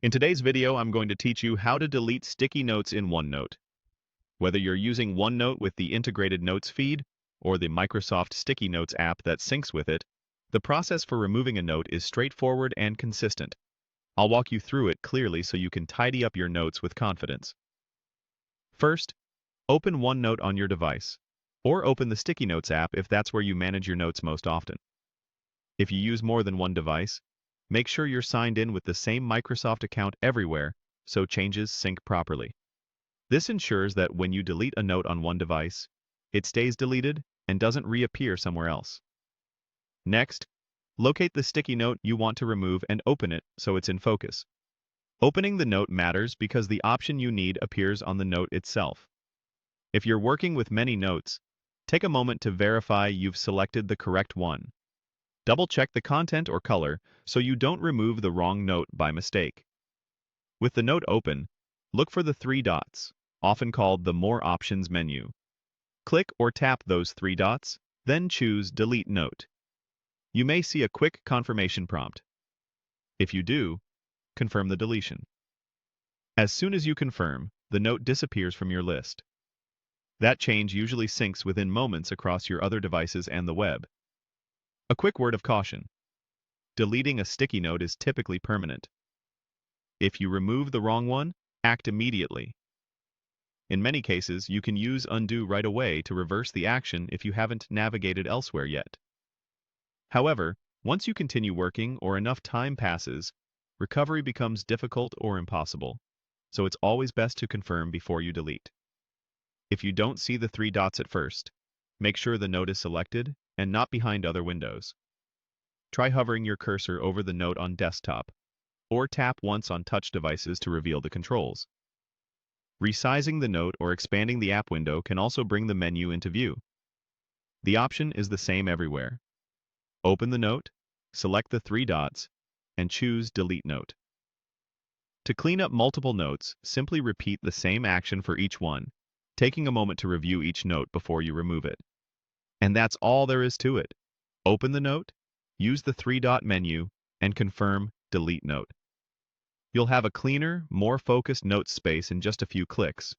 In today's video, I'm going to teach you how to delete sticky notes in OneNote. Whether you're using OneNote with the integrated notes feed or the Microsoft Sticky Notes app that syncs with it, the process for removing a note is straightforward and consistent. I'll walk you through it clearly so you can tidy up your notes with confidence. First, open OneNote on your device, or open the Sticky Notes app if that's where you manage your notes most often. If you use more than one device, make sure you're signed in with the same Microsoft account everywhere so changes sync properly. This ensures that when you delete a note on one device, it stays deleted and doesn't reappear somewhere else. Next, locate the sticky note you want to remove and open it so it's in focus. Opening the note matters because the option you need appears on the note itself. If you're working with many notes, take a moment to verify you've selected the correct one. Double-check the content or color so you don't remove the wrong note by mistake. With the note open, look for the three dots, often called the More Options menu. Click or tap those three dots, then choose Delete Note. You may see a quick confirmation prompt. If you do, confirm the deletion. As soon as you confirm, the note disappears from your list. That change usually syncs within moments across your other devices and the web. A quick word of caution. Deleting a sticky note is typically permanent. If you remove the wrong one, act immediately. In many cases, you can use undo right away to reverse the action if you haven't navigated elsewhere yet. However, once you continue working or enough time passes, recovery becomes difficult or impossible, so it's always best to confirm before you delete. If you don't see the three dots at first, make sure the note is selected and not behind other windows. Try hovering your cursor over the note on desktop, or tap once on touch devices to reveal the controls. Resizing the note or expanding the app window can also bring the menu into view. The option is the same everywhere. Open the note, select the three dots, and choose Delete Note. To clean up multiple notes, simply repeat the same action for each one, taking a moment to review each note before you remove it. And that's all there is to it. Open the note, use the three-dot menu, and confirm Delete Note. You'll have a cleaner, more focused note space in just a few clicks,